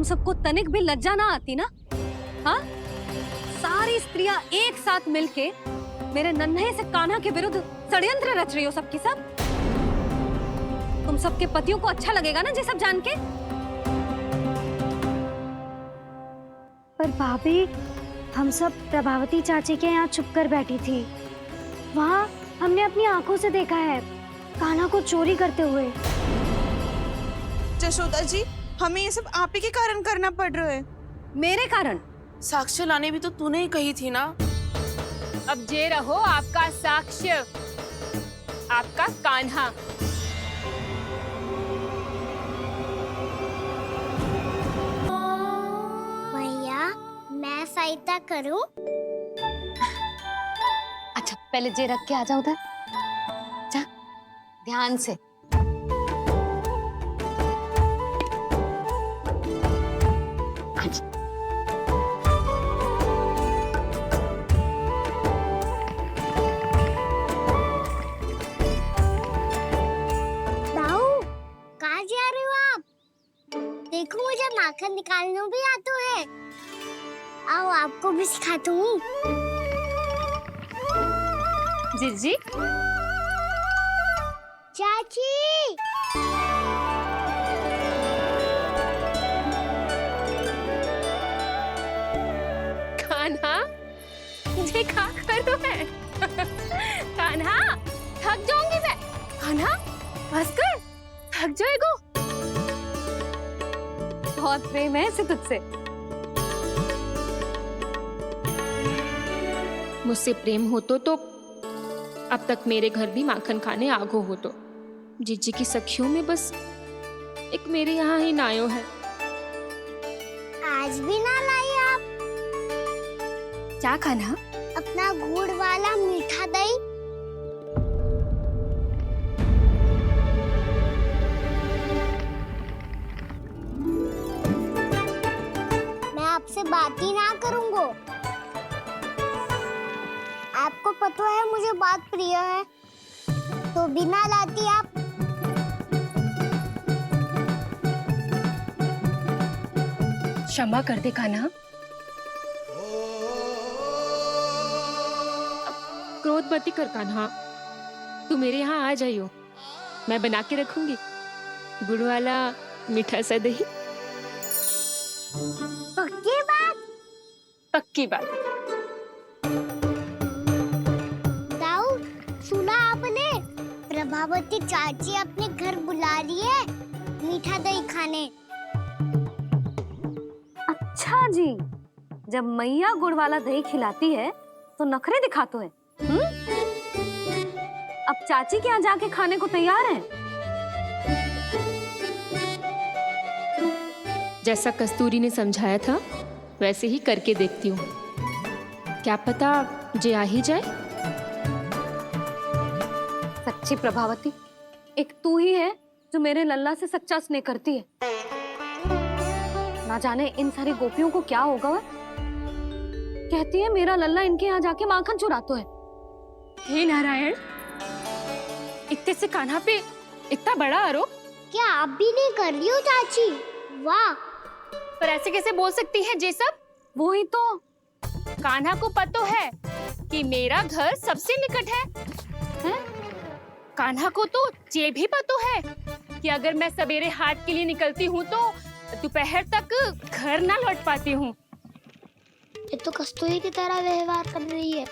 तुम सबको तनिक भी लज्जा ना आती ना? हाँ, सारी स्त्रियां एक साथ मिलके मेरे नन्हे से कान्हा के विरुद्ध षड्यंत्र रच रही हो सबकी सब। तुम सबके पतियों को अच्छा लगेगा ना ये सब जान के? पर भाभी, हम सब प्रभावती चाची के यहाँ छुप कर बैठी थी। वहाँ हमने अपनी आंखों से देखा है कान्हा को चोरी करते हुए। जशोदा जी, हमें ये सब आप ही के कारण करना पड़ रहा है। मेरे कारण? साक्ष्य लाने भी तो तूने ही कही थी ना। अब जे रहो आपका साक्ष्य, आपका कान्हा। भैया, मैं सहायता करूं? अच्छा, पहले जे रख के आ जाओ उधर। जा, ध्यान से। अच्छा। दाऊ, कहाँ जा रहे हो आप? देखो, मुझे माखन निकालना भी आता है। आओ, आपको भी सिखाता हूँ। जीजी, चाची, कान्हा ये क्या कर रहे है? कान्हा, थक जाऊंगी मैं। कान्हा, बस कर, थक जाएगो। बहुत प्रेम है इसे तुझसे। मुझसे प्रेम होतो तो अब तक मेरे घर भी माखन खाने आगो हो। तो जीजी की सखियों में बस एक मेरे यहाँ ही नायो है। आज भी ना लाई आप क्या कान्हा? अपना गुड़ वाला मीठा दही? मैं आपसे बात ही ना करूंगा। आपको पता है मुझे बात प्रिय है, तो बिना लाती आप। क्षमा कर दे कान्हा। क्रोध मती कर कान्हा, तू मेरे यहाँ आ जाइयो। मैं बना के रखूंगी गुड़ वाला मीठा सा दही। पक्की बात? पक्की बात। दाऊ, सुना आपने? प्रभावती चाची अपने घर बुला रही है मीठा दही खाने। अच्छा जी, जब मैया गुड़ वाला दही खिलाती है तो नखरे दिखाते हैं। अब चाची के यहाँ जाके खाने को तैयार हैं। जैसा कस्तूरी ने समझाया था वैसे ही करके देखती हूँ। क्या पता जे आ ही जाए। सच्ची प्रभावती, एक तू ही है जो मेरे लल्ला से सच्चा स्नेह करती है। ना जाने इन सारी गोपियों को क्या होगा। वह कहती है मेरा लल्ला इनके यहाँ जाके माखन चुराता है। हे नारायण, इतने से कान्हा पे इतना बड़ा आरोप? क्या आप भी नहीं कर रही हो चाची? वाह! पर ऐसे कैसे बोल सकती है जे सब? वो ही तो। कान्हा को पता है कि मेरा घर सबसे निकट है? कान्हा को तो ये भी पता है कि अगर मैं सवेरे हाट के लिए निकलती हूँ तो दोपहर तक घर ना लौट पाती हूँ। ये तो कस्तूरी की तरह व्यवहार कर रही है।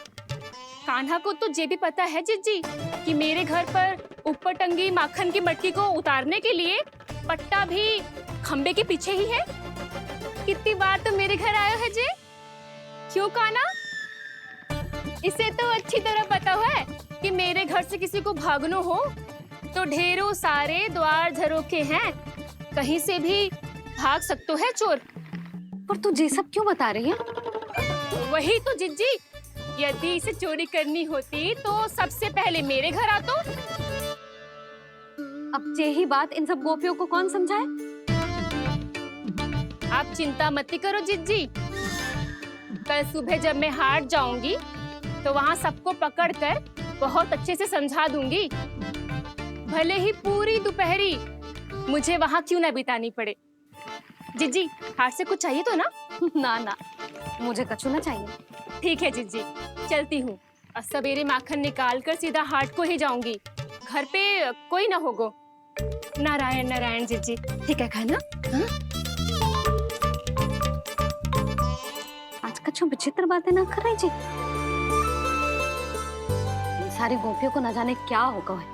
कान्हा को तो ये भी पता है जीजी कि मेरे घर पर ऊपर टंगी माखन की मटकी को उतारने के लिए पट्टा भी खंबे के पीछे ही है। कितनी बार तो मेरे घर आयो है जे। क्यों कान्हा? इसे तो अच्छी तरह पता है कि मेरे घर से किसी को भागनो हो तो ढेरों सारे द्वार झरोखे हैं, कहीं से भी भाग सकते है चोर। पर तू ये सब क्यों बता रही है? वही तो जिज्जी, यदि इसे चोरी करनी होती तो सबसे पहले मेरे घर आतो। अब यही बात इन सब गोपियों को कौन समझाए? आप चिंता मत करो जिज्जी, कल सुबह जब मैं हाट जाऊंगी तो वहाँ सबको पकड़कर बहुत अच्छे से समझा दूंगी। भले ही पूरी दोपहरी मुझे वहाँ क्यों ना बितानी पड़े। जिज्जी, हाट से कुछ चाहिए तो ना? ना ना, मुझे कछु ना चाहिए। ठीक है जिज्जी, चलती हूँ। और सवेरे माखन निकाल कर सीधा हाट को ही जाऊंगी। घर पे कोई ना होगो। नारायण नारायण जिज्जी, ठीक है खाना? हाँ? आज कछु विचित्र बातें ना कर रही जी। इन सारी गोपियों को न जाने क्या होगा है।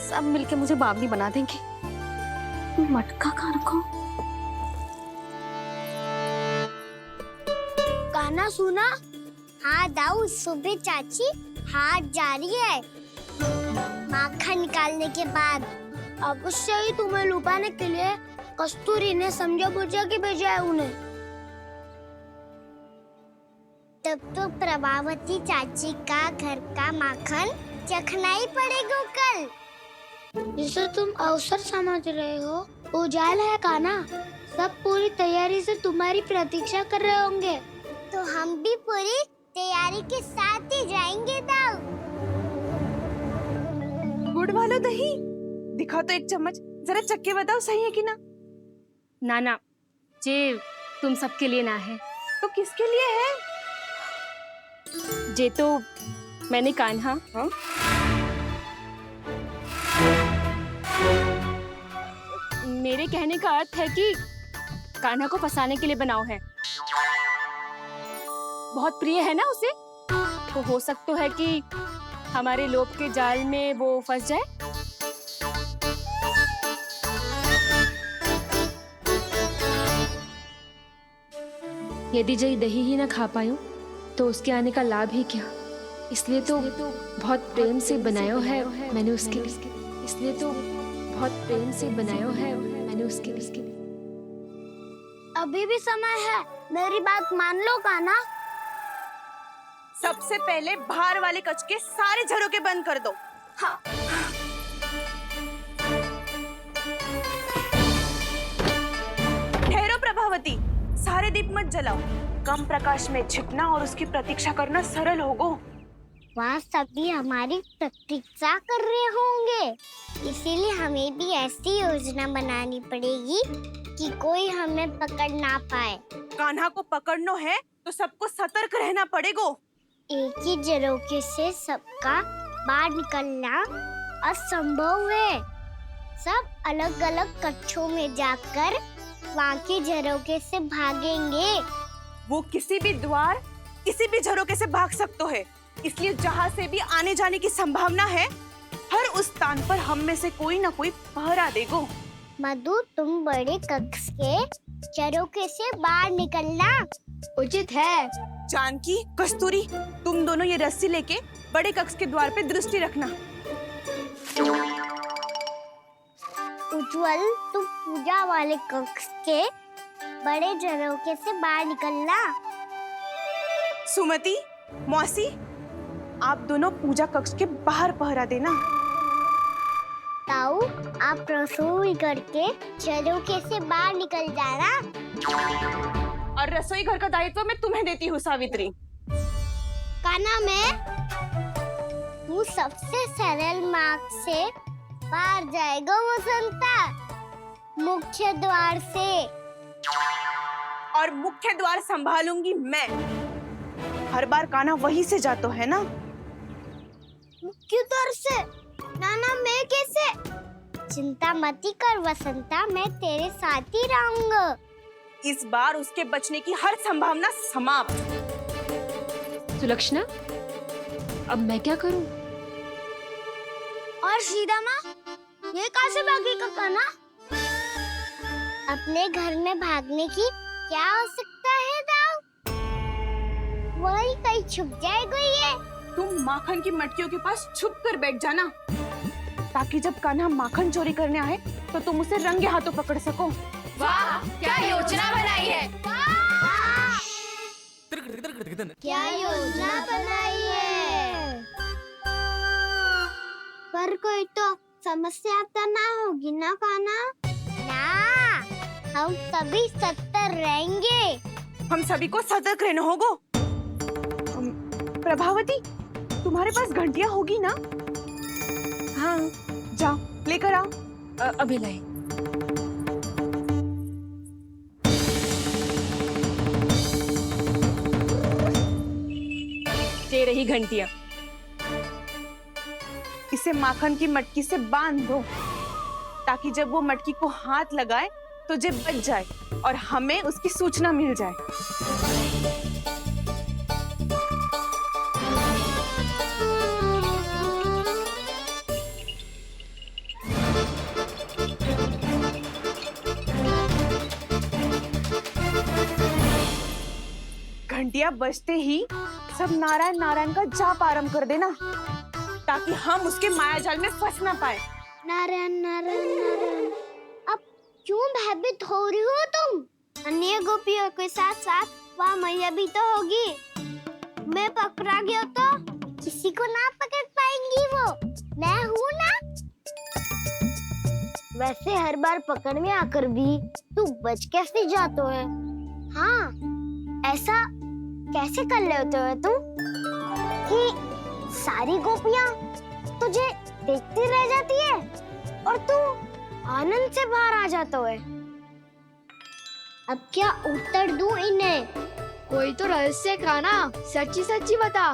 सब मिलके मुझे बावली बना देंगे। मटका कहाँ रखो? गाना सुना? हाँ दाऊ, सुबह चाची हाथ जा रही है माखन निकालने के बाद। अवश्य ही तुम्हें लुभाने के लिए कस्तूरी ने समझा बुझा के भेजा है उन्हें। तब तो प्रभावती चाची का घर का माखन चखना ही पड़ेगा कल। जिसे तुम अवसर समझ रहे हो, उजाल है काना। सब पूरी तैयारी से तुम्हारी प्रतीक्षा कर रहे होंगे। तो हम भी पूरी तैयारी के साथ ही जाएंगे दाऊ। गुड़ वाला दही दिखाओ तो एक चम्मच, जरा चक्के बताओ सही है कि ना। ना जे तुम सबके लिए ना है। तो किसके लिए है? जे तो मैंने कान्हा। हाँ? मेरे कहने का अर्थ है कि कान्हा को फंसाने के लिए बनाओ है। बहुत प्रिय है ना उसे, तो हो सकता है कि हमारे लोभ के जाल में वो फंस जाए। यदि जय दही ही ना खा पायो तो उसके आने का लाभ ही क्या। इसलिए तो बहुत प्रेम से बनायो है मैंने उसके लिए। इसलिए तो बहुत प्रेम से बनायो है मैंने उसके लिए। अभी भी समय है, मेरी बात मान लो काना। सबसे पहले बाहर वाले कच के सारे झरोके बंद कर दो। हाँ। ठहरो प्रभावती, सारे दीप मत जलाओ। कम प्रकाश में छिपना और उसकी प्रतीक्षा करना सरल होगो। वहाँ सभी हमारी प्रतीक्षा कर रहे होंगे, इसीलिए हमें भी ऐसी योजना बनानी पड़ेगी कि कोई हमें पकड़ ना पाए। कान्हा को पकड़ना है तो सबको सतर्क रहना पड़ेगा। एक ही झरोखे से सबका बाहर निकलना असंभव है। सब अलग अलग कक्षों में जाकर वहाँ के झरोखे से भागेंगे। वो किसी भी द्वार, किसी भी झरोखे से भाग सकते है, इसलिए जहाँ से भी आने जाने की संभावना है, हर उस स्थान पर हम में से कोई ना कोई पहरा देगो। मधु, तुम बड़े कक्ष के झरोखे से बाहर निकलना उचित है। जानकी, कस्तूरी, तुम दोनों ये रस्सी लेके बड़े कक्ष के द्वार पे दृष्टि रखना। उज्जवल, तुम पूजा वाले कक्ष के बड़े झरोखे से बाहर निकलना। सुमति, मौसी, आप दोनों पूजा कक्ष के बाहर पहरा देना। ताऊ, आप रसोई करके झरोखे से बाहर निकल जाना। और रसोई घर का दायित्व मैं तुम्हें देती हूँ सावित्री। काना, मैं तू सबसे सरल मार्ग से बाहर जाएगा वसंता, मुख्य द्वार से। और मुख्य द्वार संभालूंगी मैं। हर बार कान्हा वहीं से जाता है ना। मुख्य द्वार से? नाना, मैं कैसे? चिंता मत कर वसंता, मैं तेरे साथ ही रहूंगा। इस बार उसके बचने की हर संभावना समाप्त। सुलक्षणा, अब मैं क्या करूं? और सीधा माँ, ये कहाँ से भागेगा कान्हा? अपने घर में भागने की क्या हो सकता है दाऊ? वही कहीं छुप जाएगा ये। तुम माखन की मटकियों के पास छुप कर बैठ जाना, ताकि जब कान्हा माखन चोरी करने आए तो तुम उसे रंगे हाथों पकड़ सको। वाह, क्या योजना बनाई है। क्या योजना बनाई है? पर कोई तो समस्या तो ना होगी ना कान्हा? ना, हम सभी सतर्क रहेंगे। हम सभी को सतर्क रहना होगा। प्रभावती, तुम्हारे पास घंटियां होगी ना? हाँ, जाओ लेकर आओ। अभी लाई। ये रही घंटिया। इसे माखन की मटकी से बांध दो, ताकि जब वो मटकी को हाथ लगाए तो जे बच जाए और हमें उसकी सूचना मिल जाए। घंटिया बजते ही सब नारायण नारायण का जाप आरंभ कर देना, ताकि हम उसके मायाजाल में फंस ना पाए। नारायण नारायण नारायण। अब क्यों भयभीत हो रही हो तुम? अन्य गोपियों के साथ साथ वहाँ मैया भी तो होगी। मैं पकड़ा गया तो किसी को ना पकड़ पाएंगी वो, मैं हूँ ना। वैसे हर बार पकड़ में आकर भी तू बच कैसे जाता है? हाँ, ऐसा कैसे कर लेते हो तुम कि सारी गोपियाँ तुझे देखती रह जाती है और तू आनंद से बाहर आ जाता है? अब क्या उत्तर दूं इन्हें? कोई तो रहस्य काना, सच्ची सच्ची बता।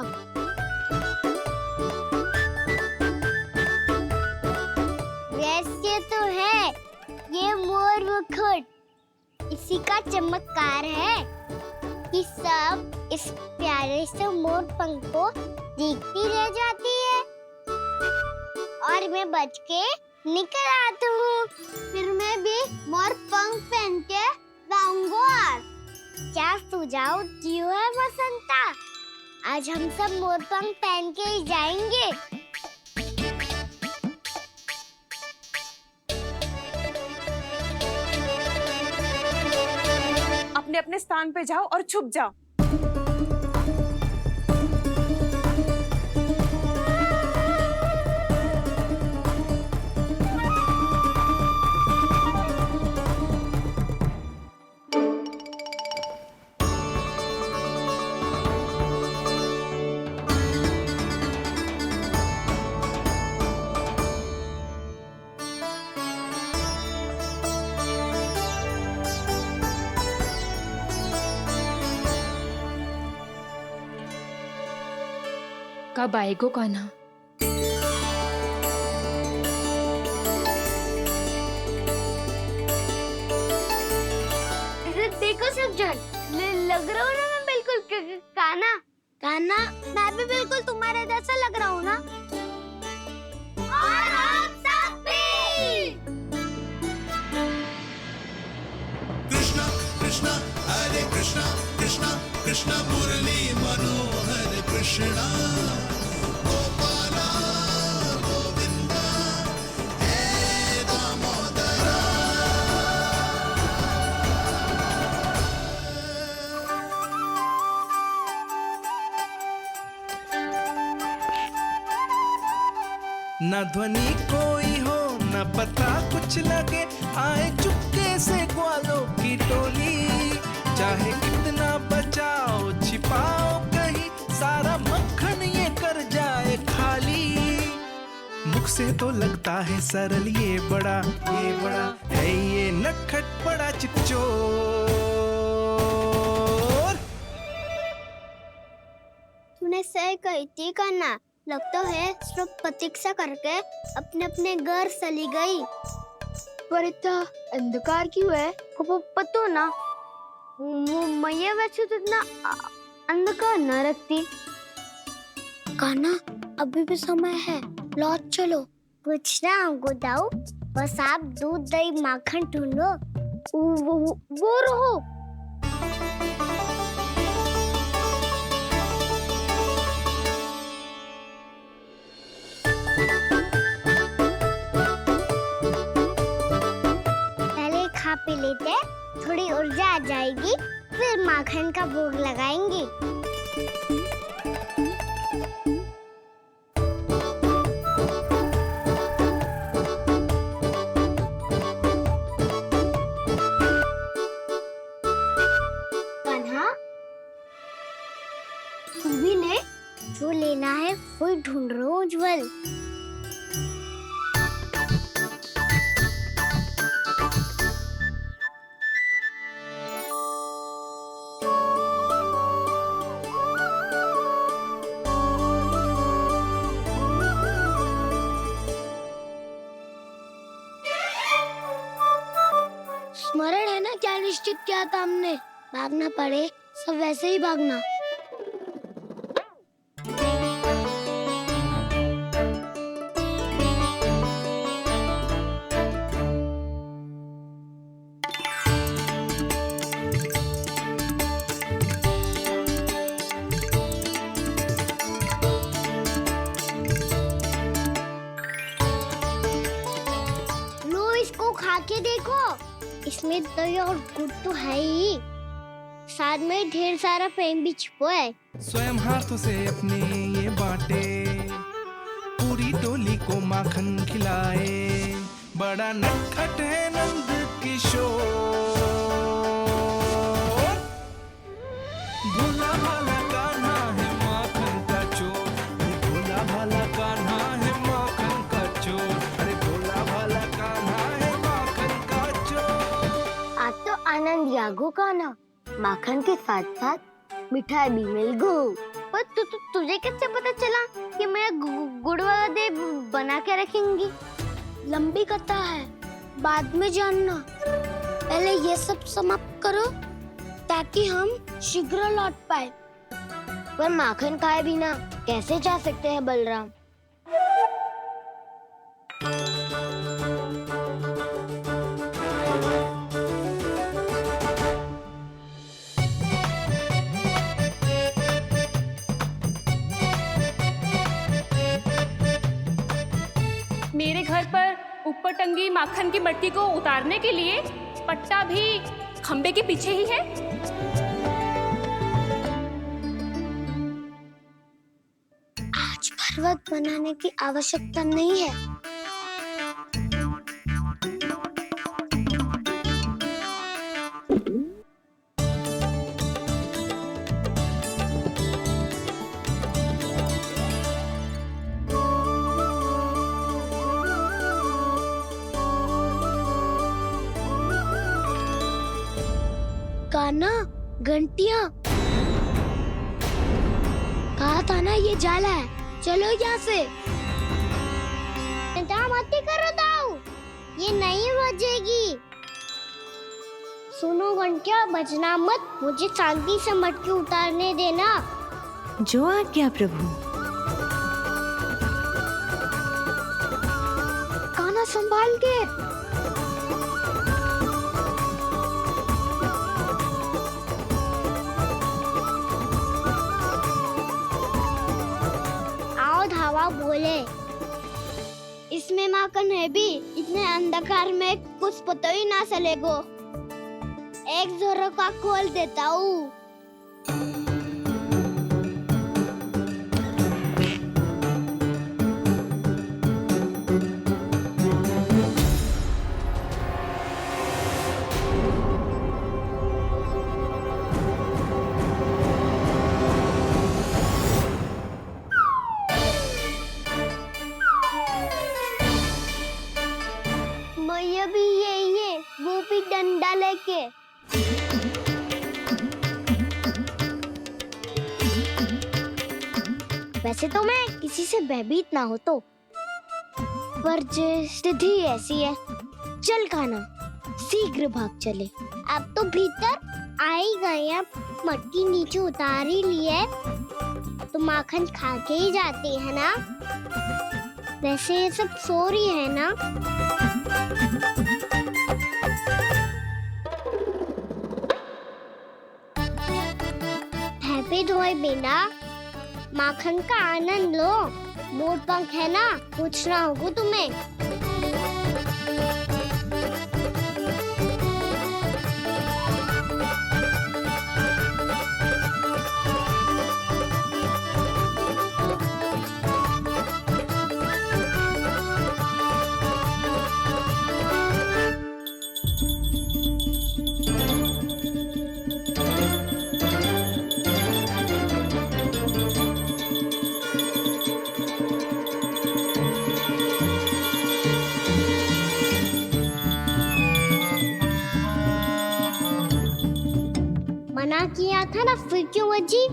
वैसे तो है, ये मोर मुकुट इसी का चमत्कार है कि सब इस प्यारे से मोर पंख को देखती रह जाती है और मैं बच के निकल आता हूँ। फिर मैं भी मोर पंख पहन के गाऊंगा। क्या सुझाव दियो है बसंता? आज हम सब मोर पंख पहन के ही जाएंगे। अपने अपने स्थान पे जाओ और छुप जाओ। कब आएगो कान्हा? देखो सब जन, लग रहा हूँ ना मैं बिल्कुल कान्हा। कान्हा, मैं भी बिल्कुल तुम्हारे जैसा लग रहा हूँ ना? और हम सब भी। कृष्णा कृष्णा हरे कृष्णा कृष्णा कृष्णा मुरली मनोहर कृष्णा गोपाला गोविंदा हे दामोदरा। न ध्वनि कोई हो न पता कुछ लगे, आए चुपके से ग्वालों की टोली। चाहे कितना बचाओ छिपाओ कहीं, सारा मक्खन ये कर जाए खाली। मुख से तो लगता है सरल, ये बड़ा है ये नटखट बड़ा चिकचोर। तूने सही कही थी कान्हा, लगता है सिर्फ प्रतीक्षा करके अपने अपने घर चली गई। पर इतना अंधकार क्यों है? को पता ना, मैया वैसे तो इतना अंधकार न रखती। कान्हा, अभी भी समय है, लौट चलो। कुछ ना हमको दाऊ, बस आप दूध दही माखन ढूंढो। वो रहो। पहले खा पी लेते, थोड़ी ऊर्जा आ जाएगी, फिर माखन का भोग लगाएंगे। कान्हा, तू भी ले, जो लेना है वो ढूंढ रहा हूँ उज्जवल। स्मरण है ना क्या निश्चित किया था हमने? भागना पड़े सब वैसे ही भागना। लो इसको खा के देखो, इसमें दही और गुड़ तो है ही, साथ में ढेर सारा प्रेम भी छिपा है। स्वयं हाथों से अपने ये बांटे, पूरी टोली को माखन खिलाए, बड़ा नटखट है नंद किशोर। भोला भाला कान्हा है माखन का चोर, भोला भाला कान्हा है माखन का चोर, अरे भोला भाला कान्हा है माखन का चोर। आज तो आनंद यागो का ना, माखन के साथ साथ मिठाई भी मिल गई। पर तुझे कैसे पता चला कि मैं गुड़ वाला दे बना के रखेंगी? लंबी कथा है, बाद में जानना। पहले ये सब समाप्त करो ताकि हम शीघ्र लौट पाए। पर माखन खाए बिना कैसे जा सकते हैं बलराम? मेरे घर पर ऊपर टंगी माखन की मटकी को उतारने के लिए पट्टा भी खंबे के पीछे ही है। आज पर्वत बनाने की आवश्यकता नहीं है। कान्हा, घंटियां, कहा था ना ये जाला है, चलो यहाँ से। मत करो दाऊ, ये नहीं बजेगी। सुनो घंटिया, बजना मत, मुझे शांति से मटकी उतारने देना। जो आज्ञा प्रभु। कान्हा संभाल के। आओ धावा बोले, इसमें माखन है भी, इतने अंधकार में कुछ पता ही ना चलेगो। एक जोरों का खोल देता हूँ। मैया भी यही है, वो भी डंडा लेके। वैसे तो मैं किसी से भयभीत ना हो तो, पर स्थिति ऐसी है। चल कान्हा, शीघ्र भाग चले। अब तो भीतर आ ही गए, अब मटकी नीचे उतार ही लिए तो माखन खा के ही जाते हैं ना। वैसे ये सब सो रही है ना। हैप्पी धोए बिना माखन का आनंद लो। मोर पंख है ना, पूछना होगा तुम्हें। मना किया था ना, फिर क्यों बजी?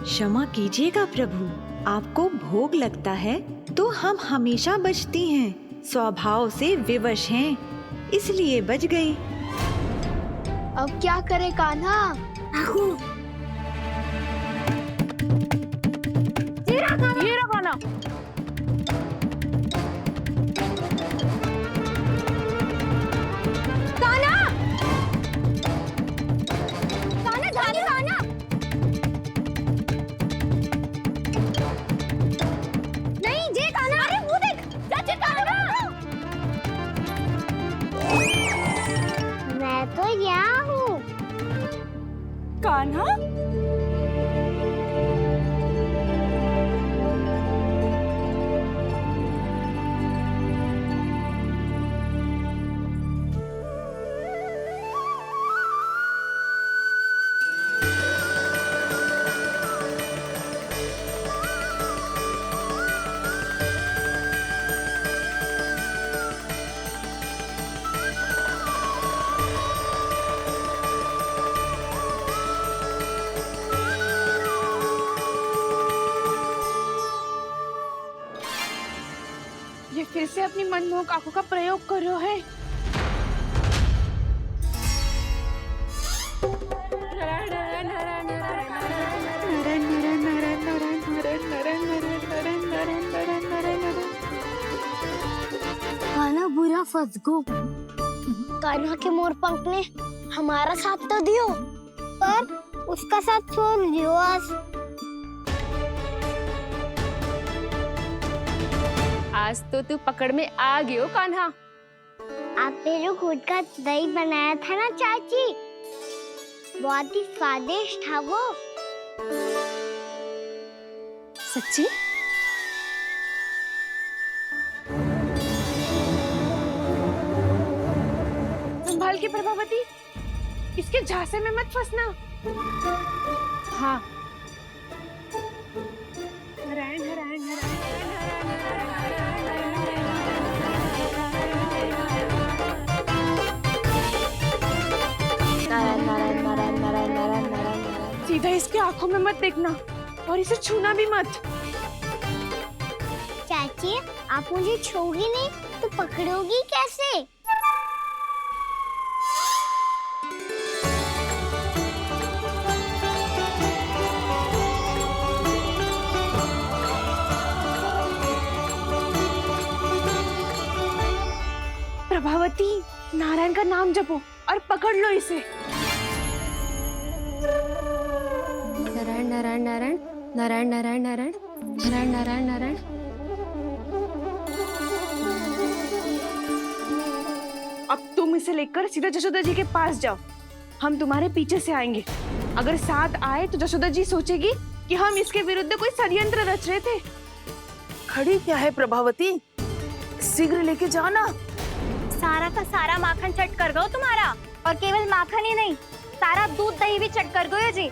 क्षमा कीजिएगा प्रभु, आपको भोग लगता है तो हम हमेशा बजती हैं, स्वभाव से विवश हैं, इसलिए बज गई। अब क्या करे कान्हा? ये रहा कान्हा। मैं तो यहाँ हूँ। कान्हा ये फिर से अपनी मनमोहक आंखों का प्रयोग कर रहे है। कान्हा बुरा फंस गो। कान्हा के मोर पंख ने हमारा साथ तो दियो, पर उसका साथ छोड़ दियो आज। आज तो तू पकड़ में आ गयो कान्हा। आपने जो खुद का दही बनाया था ना चाची, बहुत ही स्वादिष्ट था वो। सच्ची? संभाल के प्रभावती, इसके झांसे में मत फंसना। हाँ। सीधा इसके आंखों में मत देखना और इसे छूना भी मत। चाची, आप मुझे छोगी नहीं तो पकड़ोगी कैसे? प्रभावती, नारायण का नाम जपो और पकड़ लो इसे। नारायण नारायण नारायण नारायण नारायण नारायण नारायण नारायण नारायण। अब तुम इसे लेकर सीधा जशोदा जी के पास जाओ, हम तुम्हारे पीछे से आएंगे। अगर साथ आए तो जशोदा जी सोचेगी कि हम इसके विरुद्ध कोई षड्यंत्र रच रहे थे। खड़ी क्या है प्रभावती, शीघ्र लेके जाओ ना। सारा का सारा माखन चट कर गो तुम्हारा, और केवल माखन ही नहीं, सारा दूध दही भी चट कर गयो जी।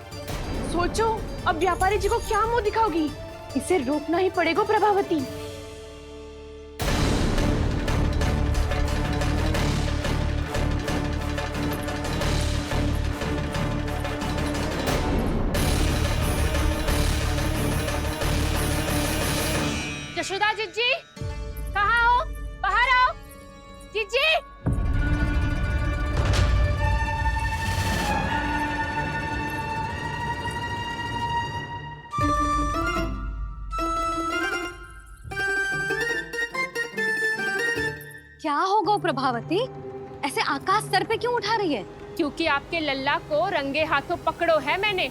सोचो अब व्यापारी जी को क्या मुंह दिखाओगी। इसे रोकना ही पड़ेगा प्रभावती। यशोदा जीजी, कहाँ हो? बाहर आओ जीजी। क्या होगा प्रभावती? ऐसे आकाश सर पे क्यों उठा रही है? क्योंकि आपके लल्ला को रंगे हाथों पकड़ो है मैंने।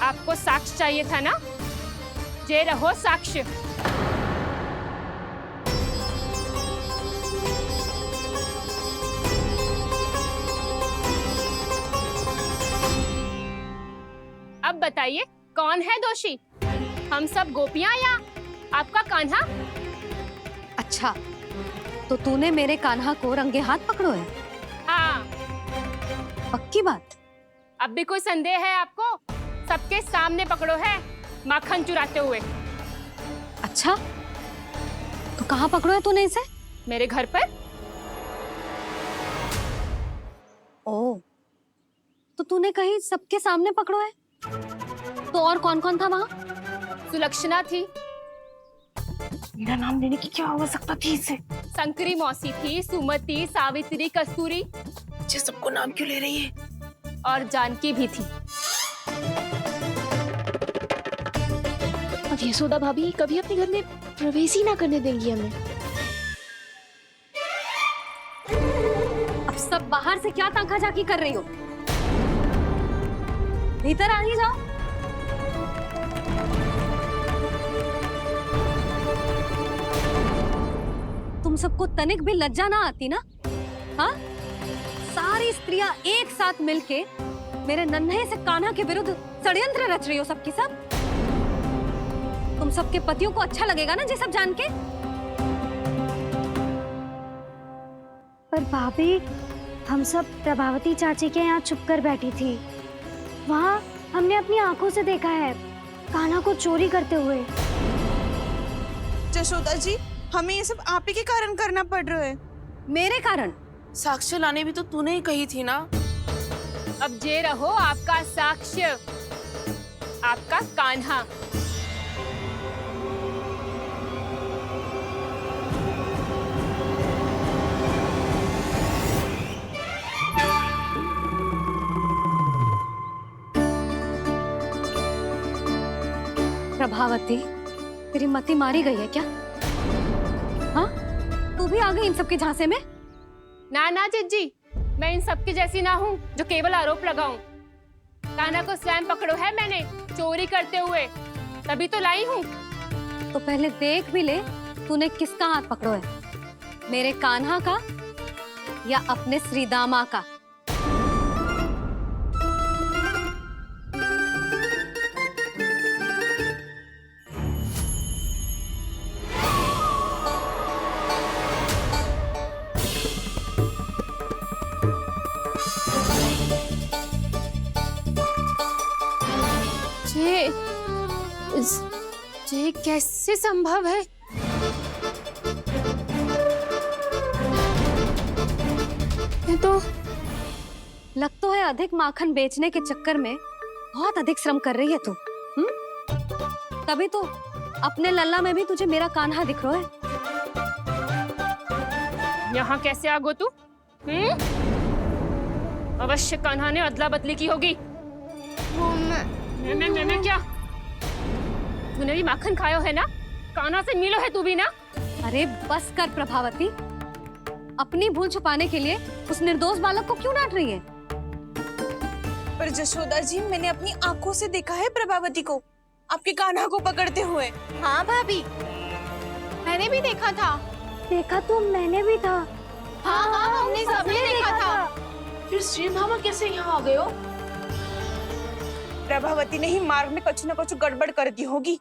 आपको साक्ष्य चाहिए था ना? जे रहो साक्ष्य। अब बताइए कौन है दोषी? हम सब गोपियां या आपका कान्हा? अच्छा, तो तूने मेरे कान्हा को रंगे हाथ पकड़ो है? हाँ। पक्की बात? अब भी कोई संदेह है आपको? सबके सामने पकड़ो है माखन चुराते हुए। अच्छा, तो कहाँ पकड़ो है तूने इसे? मेरे घर पर। ओ, तो तूने कहीं सबके सामने पकड़ो है? तो और कौन कौन था वहाँ? सुलक्षणा थी, मेरा नाम लेने की क्या आवश्यकता थी इसे? संकरी मौसी थी, सुमति, सावित्री, कस्तूरी ये सबको नाम क्यों ले रही है? और जानकी भी थी। अब यशोदा भाभी कभी अपने घर में प्रवेश ही ना करने देंगी हमें। अब सब बाहर से क्या ताका-झाकी कर रही हो? भीतर आ ही जाओ। तुम सबको तनिक भी लज्जा ना आती ना? हाँ? सारी स्त्रियां एक साथ मिलके मेरे नन्हे से कान्हा के विरुद्ध षड्यंत्र रच रही हो सबकी सब। तुम सबके पतियों को अच्छा लगेगा ना ये सब जान के? पर भाभी, हम सब प्रभावती चाची के यहाँ छुप कर बैठी थी। वहाँ हमने अपनी आंखों से देखा है कान्हा को चोरी करते हुए। जशोदा जी, हमें ये सब आप ही के कारण करना पड़ रहा है। मेरे कारण? साक्ष्य लाने भी तो तूने ही कही थी ना। अब जे रहो आपका साक्ष्य, आपका कान्हा। प्रभावती, तेरी मति मारी गई है क्या? हाँ? तू भी आ गई इन सबके झांसे में? ना ना जिज्जी, मैं इन सबकी जैसी ना हूँ जो केवल आरोप लगाऊं। कान्हा को स्वयं पकड़ो है मैंने चोरी करते हुए, तभी तो लाई हूँ। तो पहले देख भी ले तूने किसका हाथ पकड़ो है, मेरे कान्हा का या अपने श्रीदामा का? ये कैसे संभव है? ये तो लग तो है अधिक माखन बेचने के चक्कर में बहुत अधिक श्रम कर रही है तू। तभी तो अपने लल्ला में भी तुझे मेरा कान्हा दिख रहा है। यहाँ कैसे आ गो तू? अवश्य कान्हा ने अदला बदली की होगी। मैं क्या? तूने भी माखन खायो है ना? कान्हा से मिलो है तू भी ना? अरे बस कर प्रभावती, अपनी भूल छुपाने के लिए उस निर्दोष बालक को क्यों डांट रही है? पर जशोदा जी, मैंने अपनी आंखों से देखा है प्रभावती को आपके कान्हा को पकड़ते हुए। हाँ भाभी, मैंने भी देखा था। देखा तो मैंने भी था। हाँ हाँ, हमने सबने देखा था। फिर श्रीधामा कैसे यहाँ आ गए हो? प्रभावती ने ही मार्ग में कुछ न कुछ गड़बड़ कर दी होगी।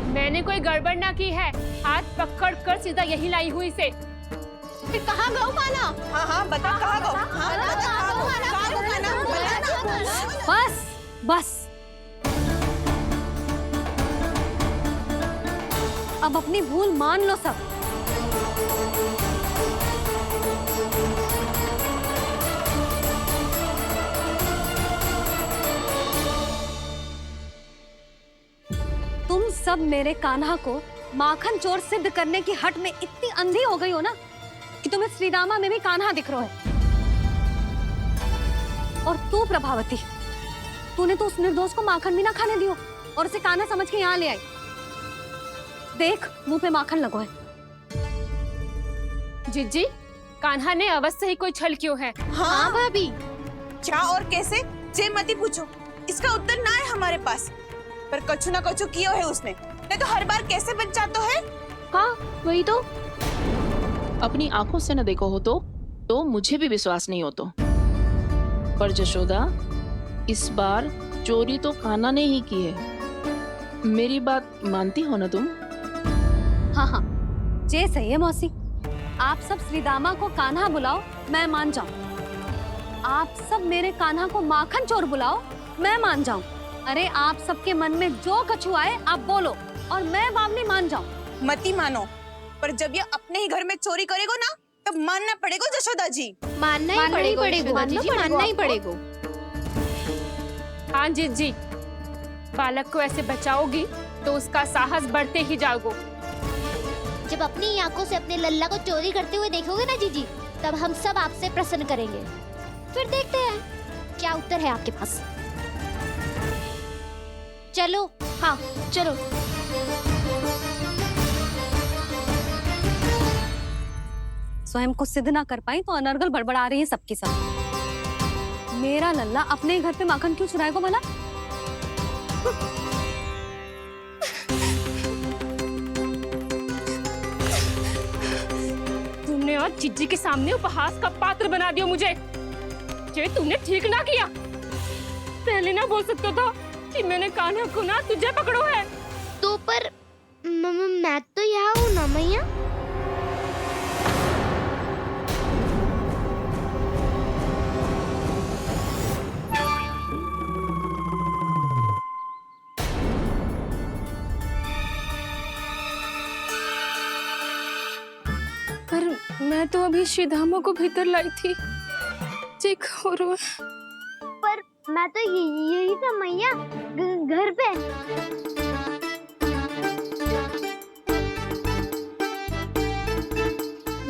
मैंने कोई गड़बड़ ना की है, हाथ पकड़ कर सीधा यही लाई हुई से। फिर कहाँ गौ कान्हा? हाँ हाँ, बता कहाँ गो? हाँ बता कहाँ गो? बस बस, अब अपनी भूल मान लो सब। तुम सब मेरे कान्हा को माखन चोर सिद्ध करने की हट में इतनी अंधी हो गई हो ना कि तुम्हें श्रीदामा में भी कान्हा दिख रहा है। और तू प्रभावती, तूने तो उस निर्दोष को माखन भी ना खाने दियो और उसे कान्हा समझ के यहाँ ले आई। देख, मुंह पे माखन लगो है। जिज्जी, कान्हा ने अवश्य ही कोई छल क्यों है। हाँ भाभी। क्या और कैसे? जे मती पूछो, इसका उत्तर ना है हमारे पास। पर कछु ना कछु किया है उसने, नहीं तो हर बार कैसे बच जाता है। हाँ वही तो। अपनी आंखों से न देखो हो तो मुझे भी विश्वास नहीं हो तो। पर जशोदा, इस बार चोरी तो कान्हा ने ही की है। मेरी बात मानती हो ना तुम? हाँ हाँ, जे सही है मौसी। आप सब श्रीदामा को कान्हा बुलाओ, मैं मान जाऊं। आप सब मेरे कान्हा को माखन चोर बुलाओ, मैं मान जाऊं। अरे आप सबके मन में जो कछु आए आप बोलो और मैं बावली मान जाऊं। मती मानो, पर जब ये अपने ही घर में चोरी करेगो ना, तब मानना पड़ेगा जशोदा जी। मानना ही पड़ेगा, मानना ही पड़ेगा। हाँ जिज्जी, बालक को ऐसे बचाओगी तो उसका साहस बढ़ते ही जाओगे। जब अपनी आंखों से अपने लल्ला को चोरी करते हुए देखोगे ना जीजी, तब हम सब आपसे प्रसन्न करेंगे। फिर देखते हैं क्या उत्तर है आपके पास। चलो। हाँ चलो। स्वयं को सिद्ध ना कर पाई तो अनर्गल बड़बड़ा रही है सबके सब। मेरा लल्ला अपने ही घर पे माखन क्यों चुराएगा भला? तुमने आज जिज्जी के सामने उपहास का पात्र बना दिया मुझे। ये तुमने ठीक ना किया। पहले ना बोल सकता था कि मैंने कान्हा को ना तुझे पकड़ो है। तो पर मैं तो यहाँ हूँ ना मैया। पर मैं तो अभी श्रीधामा को भीतर लाई थी। चेक हो रहा है। पर मैं तो यही था मैया, घर पे।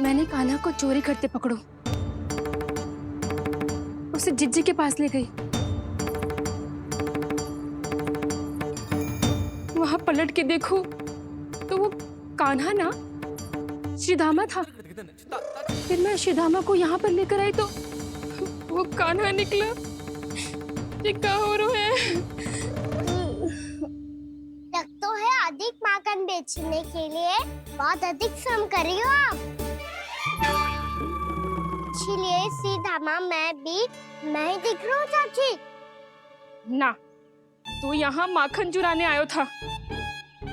मैंने कान्हा को चोरी करते पकड़ो, उसे जिज्जी के पास ले गई। वहां पलट के देखो तो वो कान्हा ना श्रीधामा था। फिर मैं श्रीधामा को यहाँ पर लेकर आई तो वो कान्हा निकला। ये क्या हो रहा है? लगता है अधिक माखन बेचने के लिए बहुत अधिक श्रम कर रही हो आप। इसलिए सीधामा मैं ही दिख रहा हूँ चाची। ना, तू यहाँ माखन चुराने आयो था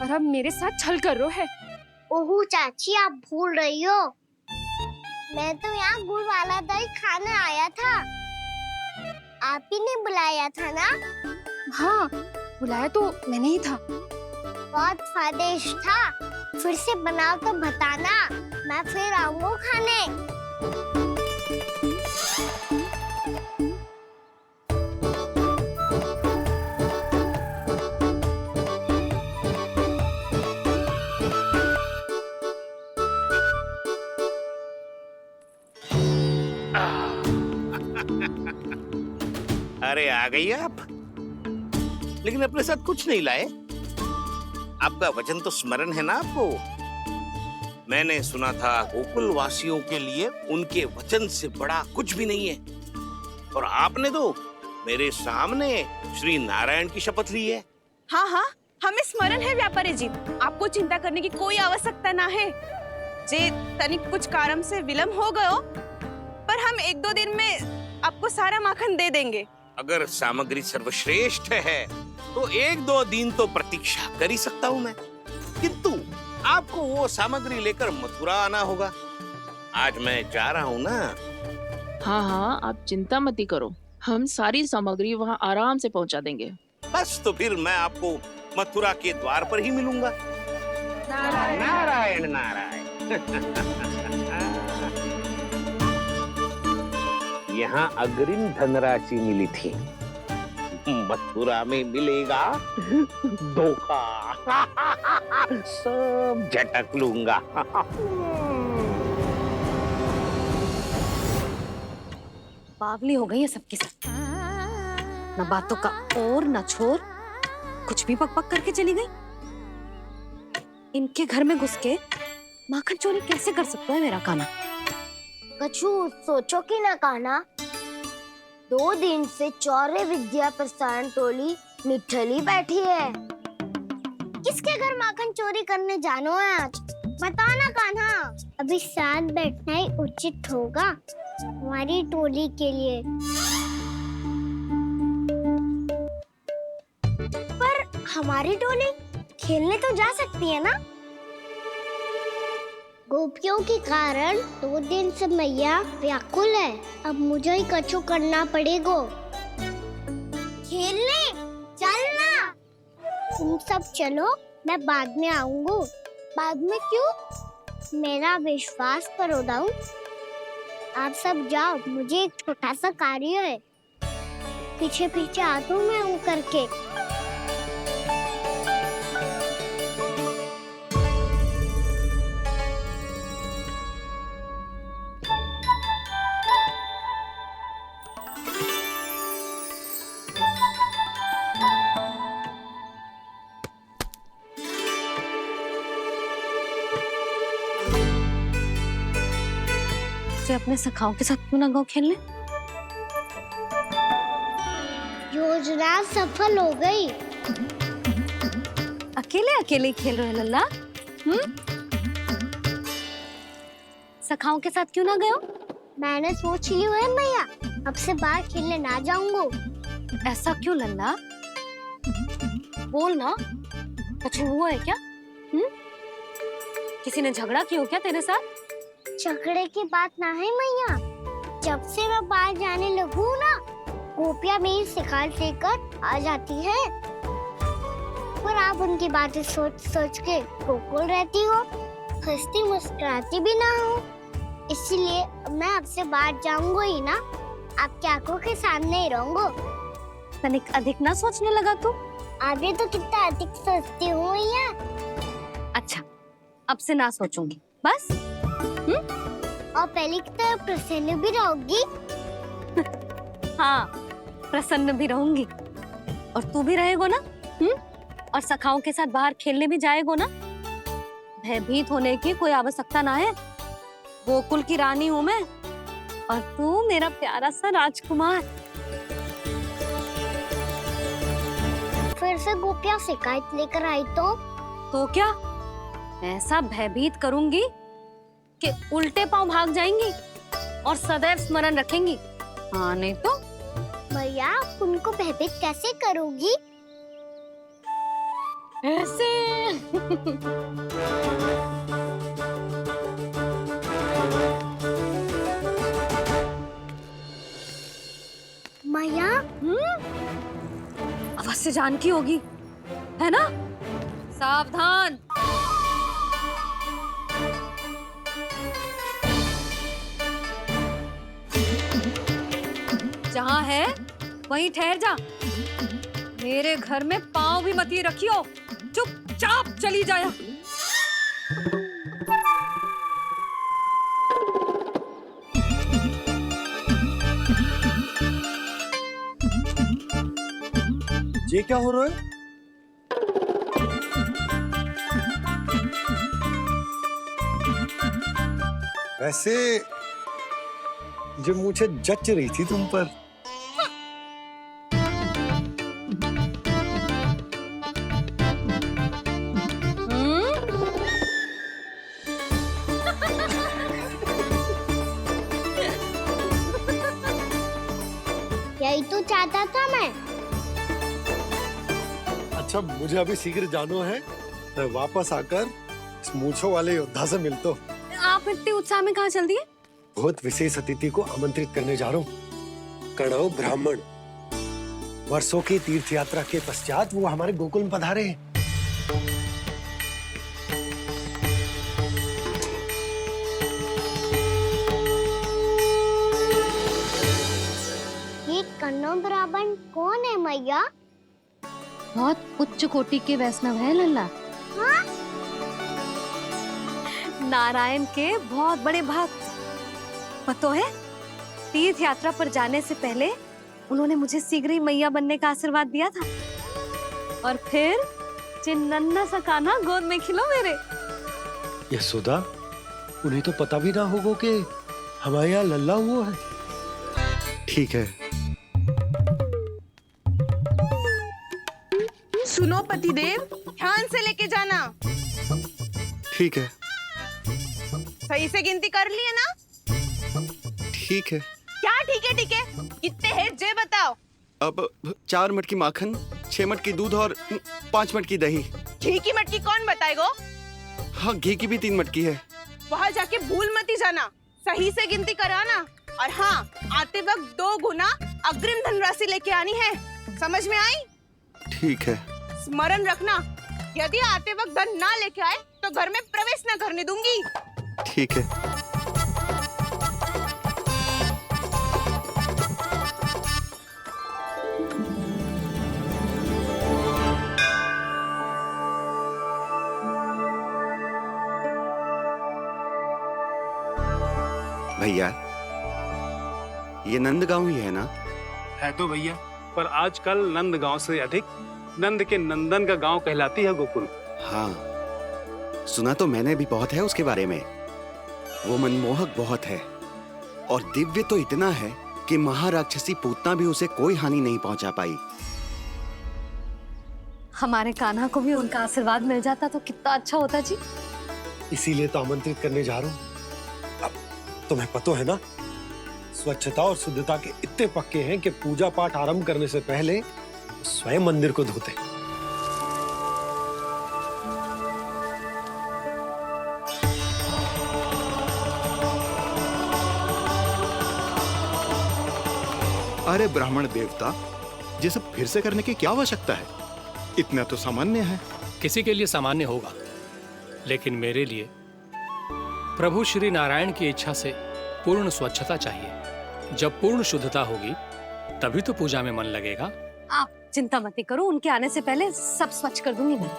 और अब मेरे साथ छल कर रहा है। ओह चाची, आप भूल रही हो, मैं तो यहाँ गुड़ वाला दही खाने आया था। आप ही ने बुलाया था ना? हाँ, बुलाया तो मैंने ही था। बहुत स्वादिष्ट था। फिर से बनाओ तो बताना, मैं फिर आऊंगा खाने। अरे आ गई आप, लेकिन अपने साथ कुछ नहीं लाए। आपका वचन तो स्मरण है ना आपको? मैंने सुना था गोकुल वासियों के लिए उनके वचन से बड़ा कुछ भी नहीं है, और आपने तो मेरे सामने श्री नारायण की शपथ ली है। हाँ हाँ, हमें स्मरण है व्यापारी जी। आपको चिंता करने की कोई आवश्यकता ना है। जे तनिक कुछ कारण से विलंब हो गयो, पर हम 1-2 दिन में आपको सारा माखन दे देंगे। अगर सामग्री सर्वश्रेष्ठ है तो 1-2 दिन तो प्रतीक्षा कर ही सकता हूँ मैं, किंतु आपको वो सामग्री लेकर मथुरा आना होगा। आज मैं जा रहा हूँ ना। हाँ हाँ, आप चिंता मत करो, हम सारी सामग्री वहाँ आराम से पहुँचा देंगे। बस तो फिर मैं आपको मथुरा के द्वार पर ही मिलूंगा। नारायण नारायण। यहाँ अग्रिम धनराशि मिली थी, मथुरा में मिलेगा धोखा। सब झटक लूंगा। बावली हो गई है सबकी सब। न बातों का और न छोर, कुछ भी पक पक करके चली गई। इनके घर में घुस के माखन चोरी कैसे कर सकता है मेरा कान्हा? कछु सोचो कि ना कान्हा, 2 दिन से चौर्य विद्या प्रसारण टोली निठली बैठी है। किसके घर माखन चोरी करने जानो है आज? बता ना कान्हा। अभी साथ बैठना ही उचित होगा हमारी टोली के लिए। पर हमारी टोली खेलने तो जा सकती है ना? गोपियों के कारण 2 दिन से मैया व्याकुल है। अब मुझे ही कछु करना पड़ेगा। खेलने चलना। तुम सब चलो, मैं बाद में आऊंगा। बाद में क्यों? मेरा विश्वास करो दाऊ। आप सब जाओ, मुझे एक छोटा सा कार्य है। पीछे पीछे आता हूँ मैं हूँ करके। तुझे अपने सखाओं के साथ क्यों ना गाँव खेलने? योजना सफल हो गई। अकेले अकेले ही खेल रहे हो लल्ला? सखाओं के साथ क्यों ना गए हो? मैंने सोच लिया है मैया, अब से बाहर खेलने ना जाऊंगा। ऐसा क्यों लल्ला? बोल ना, कुछ हुआ है क्या? किसी ने झगड़ा किया हो क्या तेरे साथ? झगड़े की बात ना है मैया, जब से मैं बाहर जाने लगू ना, गोपियाँ मेरी शिकार लेकर आ जाती है, पर आप उनकी बातें सोच सोच के गोकुल रहती हो, हंसती मुस्कुराती भी ना हो। इसलिए मैं आपसे बाहर जाऊंगा ही ना, आपकी आंखों के सामने ही रहूंगा। तनिक अधिक ना सोचने लगा तू? आगे तो कितना अधिक सोचती हूँ मैया। अच्छा, अब से ना सोचूंगी बस। और पहले की तरह प्रसन्न भी रहोगी। हाँ, प्रसन्न भी रहूंगी। और तू भी रहेगा ना? और सखाओं के साथ बाहर खेलने भी जाएगा ना? भयभीत होने की कोई आवश्यकता ना है। गोकुल की रानी हूँ मैं, और तू मेरा प्यारा सा राजकुमार। फिर से गोपियाँ शिकायत लेकर आई तो क्या? ऐसा भयभीत करूंगी कि उल्टे पांव भाग जाएंगी और सदैव स्मरण रखेंगी। हाँ नहीं तो? मैया, आप उनको भयभीत कैसे करोगी? ऐसे। मैया, अवश्य जानकी होगी, है ना? सावधान। जहाँ है वहीं ठहर जा। मेरे घर में पाँव भी मत ही रखियो, चुपचाप चली जाया। ये क्या हो रहा है? वैसे जो मुझे जच रही थी तुम पर। यही तो चाहता था मैं। अच्छा, मुझे अभी शीघ्र जाना है। मैं वापस आकर इस मूंछों वाले योद्धा से मिलता हूँ। आप इतने उत्साह में कहाँ चल दिए? बहुत विशेष अतिथि को आमंत्रित करने जा रहा हूँ। कणव ब्राह्मण। वर्षों की तीर्थ यात्रा के पश्चात वो हमारे गोकुल में पधारे हैं। ये कणव ब्राह्मण कौन है मैया? बहुत उच्च कोटि के वैष्णव है लल्ला। हाँ? नारायण के बहुत बड़े भक्त। पता है, तीर्थ यात्रा पर जाने से पहले उन्होंने मुझे शीघ्र ही मैया बनने का आशीर्वाद दिया था। और फिर चिन्नन्ना सा कान्हा गोद में खिलो मेरे। यशोदा, उन्हें तो पता भी ना होगा कि हमारे यहाँ लल्ला हुआ है। ठीक है। सुनो पतिदेव, ध्यान से लेके जाना। ठीक है। सही से गिनती कर लिए ना? ठीक है। क्या ठीक है ठीक है? कितने हैं जे बताओ। अब 4 मटकी माखन, 6 मटकी दूध और 5 मटकी दही। घी की मटकी कौन बताएगा? हाँ, घी की भी 3 मटकी है। वहाँ जाके भूल मत ही जाना, सही से गिनती कराना। और हाँ, आते वक्त 2 गुना अग्रिम धनराशि लेके आनी है। समझ में आई? ठीक है। स्मरण रखना, यदि आते वक्त धन ना लेके आए तो घर में प्रवेश न करने दूंगी। ठीक है। भैया, ये नंदगांव ही है ना? है तो भैया, पर आजकल नंदगांव से अधिक नंद के नंदन का गांव कहलाती है गोकुल। हाँ, सुना तो मैंने भी बहुत है उसके बारे में। वो मनमोहक बहुत है, और दिव्य तो इतना है कि महाराक्षसी पूतना भी उसे कोई हानि नहीं पहुंचा पाई। हमारे कान्हा को भी उनका आशीर्वाद मिल जाता तो कितना अच्छा होता जी। इसीलिए तो आमंत्रित करने जा रहा हूँ। अब तुम्हें पता है ना, स्वच्छता और शुद्धता के इतने पक्के हैं कि पूजा पाठ आरंभ करने से पहले स्वयं मंदिर को धोते। अरे ब्राह्मण देवता, ये सब फिर से करने की क्या आवश्यकता है? इतना तो सामान्य है। किसी के लिए सामान्य होगा, लेकिन मेरे लिए प्रभु श्री नारायण की इच्छा से पूर्ण स्वच्छता चाहिए। जब पूर्ण शुद्धता होगी तभी तो पूजा में मन लगेगा। आप चिंता मत करो, उनके आने से पहले सब स्वच्छ कर दूंगी मैं।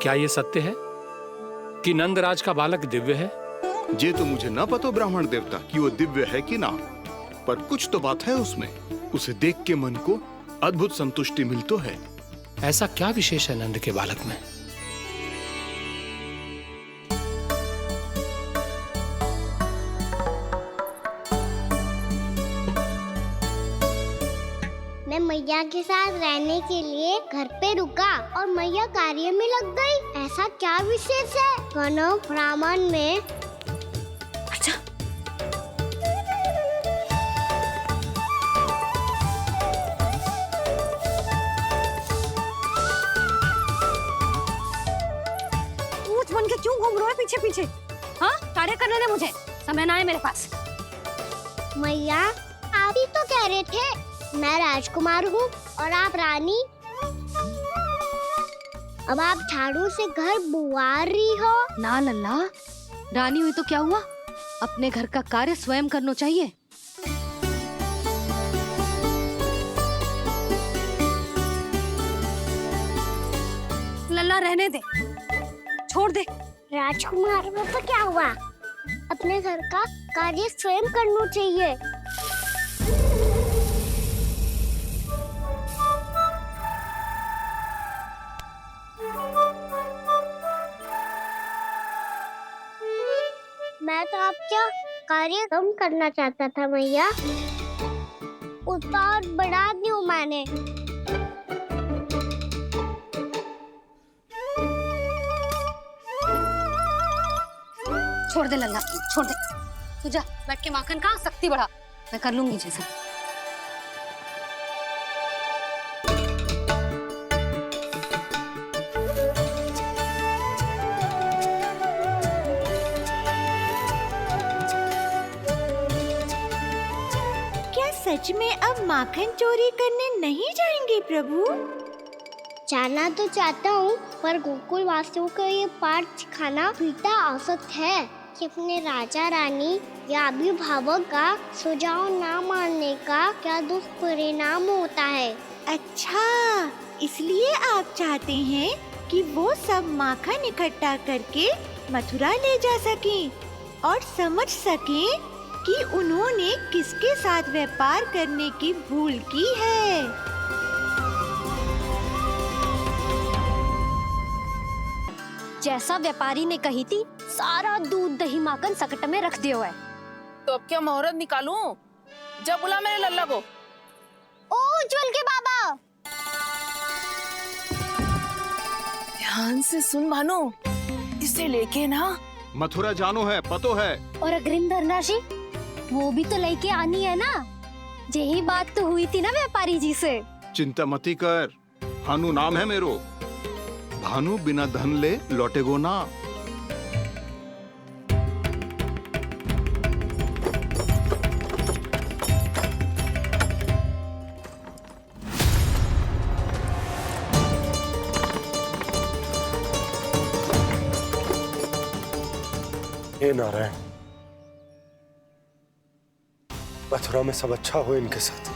क्या ये सत्य है कि नंदराज का बालक दिव्य है? ये तो मुझे ना पता ब्राह्मण देवता कि वो दिव्य है कि ना, पर कुछ तो बात है उसमें। उसे देख के मन को अद्भुत संतुष्टि मिल तो है। ऐसा क्या विशेष है नंद के बालक में? मैं मैया के साथ रहने के लिए घर पे रुका और मैया कार्य में लग गई। ऐसा क्या विशेष है गणों ब्राह्मण में? अच्छा, ऊंच बन के क्यों घूम रहे हो पीछे पीछे? हाँ, कार्य करने दे मुझे, समय ना है मेरे पास। मैया, आप ही तो कह रहे थे मैं राजकुमार हूँ और आप रानी। अब आप झाड़ू से घर बुआर रही हो। ना लल्ला, रानी हुई तो क्या हुआ, अपने घर का कार्य स्वयं करना चाहिए। लल्ला रहने दे, छोड़ दे। राजकुमार में तो क्या हुआ, अपने घर का कार्य स्वयं करना चाहिए। मैं तो आपका कार्य कम करना चाहता था मैया, उतना और बढ़ा दूं मैंने। छोड़ दे लल्ला, छोड़ दे। तू जा बैठ के माखन खा, शक्ति बढ़ा, मैं कर लूंगी जैसे। क्या सच में अब माखन चोरी करने नहीं जाएंगे प्रभु? जाना तो चाहता हूँ, पर गोकुल वासियों को ये पाठ सिखाना पिता आवश्यक है कि अपने राजा रानी या अभिभावक का सुझाव ना मानने का क्या दुष्परिणाम होता है। अच्छा, इसलिए आप चाहते हैं कि वो सब माखन इकट्ठा करके मथुरा ले जा सकें और समझ सकें कि उन्होंने किसके साथ व्यापार करने की भूल की है। जैसा व्यापारी ने कही थी, सारा दूध दही माखन सकट में रख दिया है। तो अब क्या मुहूर्त निकालूं? जब बुला मेरे लल्ला को। ओ उज्जवल के बाबा, ध्यान से सुन भानु, इसे लेके ना मथुरा जानो है, पतो है। और अग्रिम धनराशि वो भी तो लेके आनी है ना। यही बात तो हुई थी ना व्यापारी जी से। चिंता मती कर, भानु नाम है मेरो। भानु बिना धन ले लौटेगो ना। हे नारायण, मथुरा में सब अच्छा हो इनके साथ।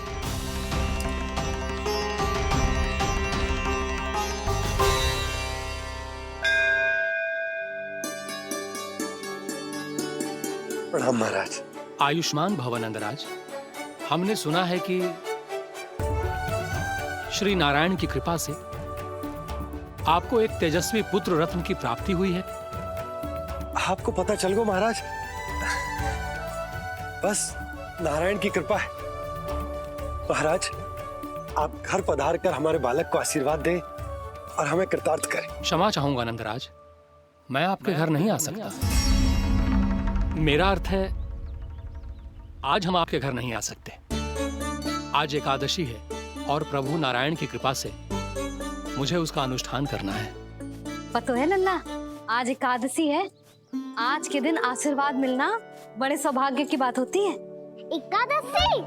प्रणाम महाराज। आयुष्मान भव नंदराज। हमने सुना है कि श्री नारायण की कृपा से आपको एक तेजस्वी पुत्र रत्न की प्राप्ति हुई है। आपको पता चल गो महाराज, बस नारायण की कृपा है। महाराज, आप घर पधार कर हमारे बालक को आशीर्वाद दें और हमें कृतार्थ करें। क्षमा चाहूंगा नंदराज, मैं आपके घर नहीं आ सकता। मेरा अर्थ है आज हम आपके घर नहीं आ सकते। आज एकादशी है और प्रभु नारायण की कृपा से मुझे उसका अनुष्ठान करना है। पता है लल्ला, आज एकादशी है। आज के दिन आशीर्वाद मिलना बड़े सौभाग्य की बात होती है। एकादशी?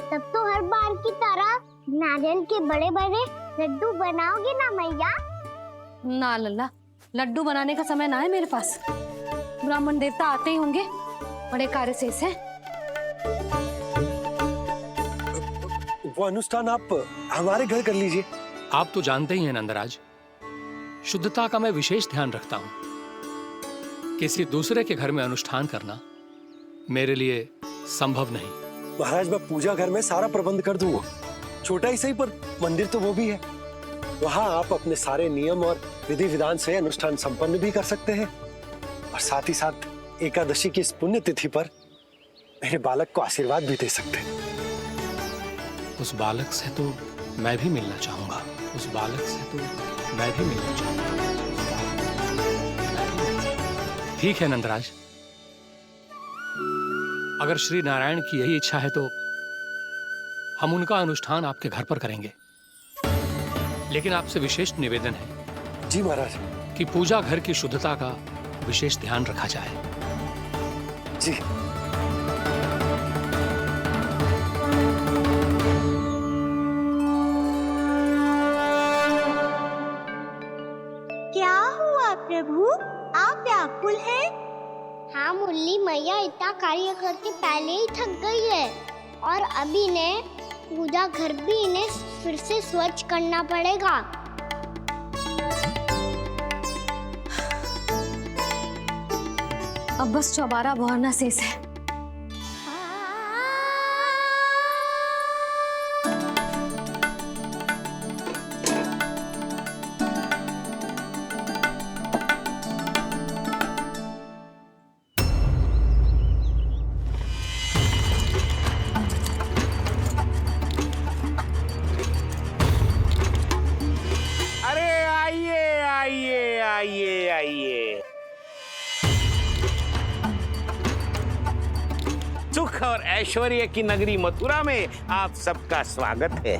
तब तो हर बार की तरह नारियल के बड़े बड़े लड्डू बनाओगे ना मैया? ना लल्ला, लड्डू बनाने का समय ना है मेरे पास। ब्राह्मण देवता आते ही होंगे, बड़े कार्य शेष हैं। वो अनुष्ठान आप हमारे घर कर लीजिए। आप तो जानते ही हैं नंदराज, शुद्धता का मैं विशेष ध्यान रखता हूं। किसी दूसरे के घर में अनुष्ठान करना मेरे लिए संभव नहीं। महाराज, मैं पूजा घर में सारा प्रबंध कर दूंगा। छोटा ही सही, पर मंदिर तो वो भी है। वहां आप अपने सारे नियम और विधि विधान से अनुष्ठान संपन्न भी कर सकते हैं और साथ ही साथ एकादशी की इस पुण्य तिथि पर मेरे बालक को आशीर्वाद भी दे सकते हैं। उस बालक से तो मैं भी मिलना चाहूंगा। उस बालक से तो मैं भी मिलना चाहूंगा। ठीक है नंदराज, अगर श्री नारायण की यही इच्छा है तो हम उनका अनुष्ठान आपके घर पर करेंगे। लेकिन आपसे विशेष निवेदन है। जी महाराज। कि पूजा घर की शुद्धता का विशेष ध्यान रखा जाए। जी। क्या हुआ प्रभु, आप व्याकुल हैं? हाँ मुरली, मैया इतना कार्य करके पहले ही थक गई है और अभी इन्हें पूजा घर भी इन्हें फिर से स्वच्छ करना पड़ेगा। अब बस चौबारा बहाना शेष है। सुख और ऐश्वर्य की नगरी मथुरा में आप सबका स्वागत है।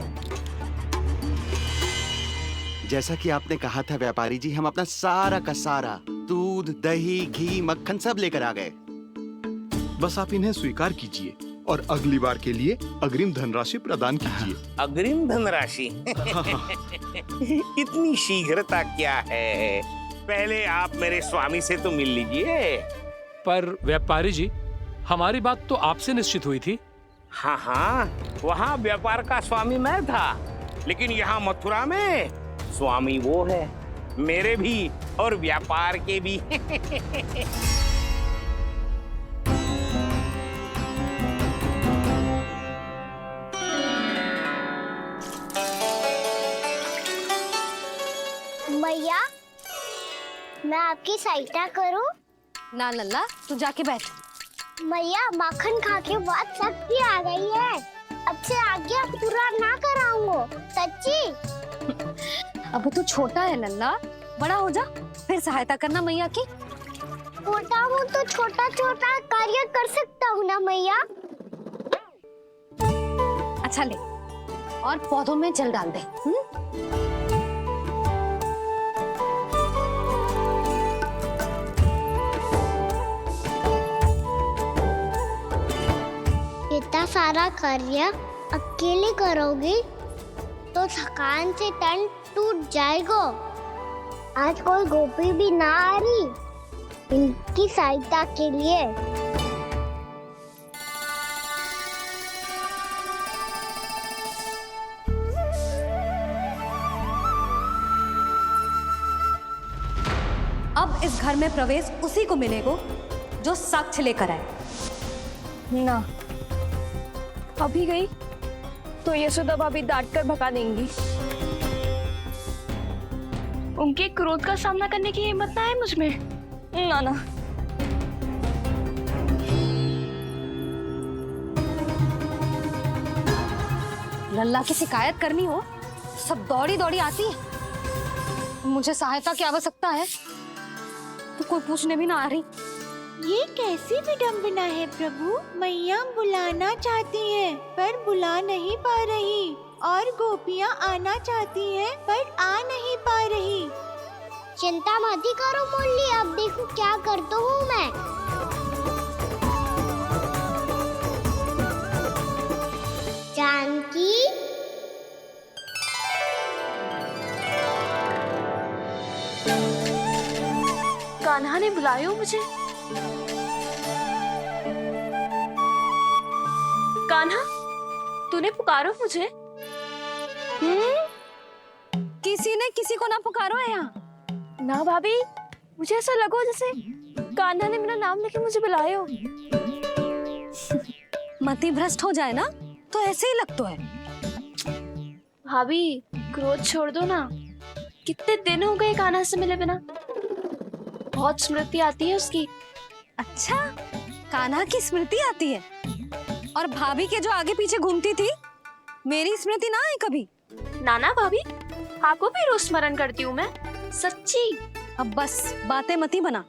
जैसा कि आपने कहा था व्यापारी जी, हम अपना सारा का सारा दूध, दही, घी, मक्खन सब लेकर आ गए। बस आप इन्हें स्वीकार कीजिए और अगली बार के लिए अग्रिम धनराशि प्रदान कीजिए। अग्रिम धनराशि? इतनी शीघ्रता क्या है? पहले आप मेरे स्वामी से तो मिल लीजिए। पर व्यापारी जी, हमारी बात तो आपसे निश्चित हुई थी। हाँ हाँ, वहाँ व्यापार का स्वामी मैं था, लेकिन यहाँ मथुरा में स्वामी वो है, मेरे भी और व्यापार के भी। मैया, मैं आपकी सहायता करूं? ना लल्ला, तू जाके बैठ। मैया, माखन खा के बहुत शक्ति आ गई है। अब से आगे पूरा ना कराऊंगा, सच्ची। अब तू छोटा है लल्ला, बड़ा हो जा फिर सहायता करना मैया की। छोटा हूँ तो छोटा छोटा कार्य कर सकता हूँ ना मैया। अच्छा ले, और पौधों में जल डाल दे। इतना सारा कार्य अकेले करोगी तो थकान से तन टूट जाएगा। आज कोई गोपी भी ना आ रही इनकी सहायता के लिए। अब इस घर में प्रवेश उसी को मिलेगा जो साक्ष्य लेकर आए। ना, अभी गई तो यशोदा भाभी डांट कर भगा देंगी। उनके क्रोध का सामना करने की हिम्मत ना है मुझ में। ना ना, लल्ला की शिकायत करनी हो सब दौड़ी दौड़ी आती है। मुझे सहायता की आवश्यकता है तो कोई पूछने भी ना आ रही। ये कैसी विडंबना है प्रभु। मैया बुलाना चाहती हैं पर बुला नहीं पा रही, और गोपियाँ आना चाहती हैं पर आ नहीं पा रही। चिंता मत ही करो मुरली, अब देखो क्या करता हूँ मैं। जानकी, कान्हा ने बुलाया मुझे। कान्हा, तूने पुकारो मुझे। किसी ने किसी को ना पुकारो है यहाँ। ना भाभी, मुझे ऐसा लगो जैसे कान्हा ने मेरा नाम लेके मुझे बुलाया हो। मति भ्रष्ट हो जाए ना तो ऐसे ही लगता है। भाभी, क्रोध छोड़ दो ना। कितने दिन हो गए कान्हा से मिले बिना। बहुत स्मृति आती है उसकी। अच्छा, कान्हा की स्मृति आती है? और भाभी के जो आगे पीछे घूमती थी, मेरी स्मृति ना है कभी? नाना भाभी, आपको भी रोज स्मरण करती हूँ मैं, सच्ची। अब बस बातें मत ही बना।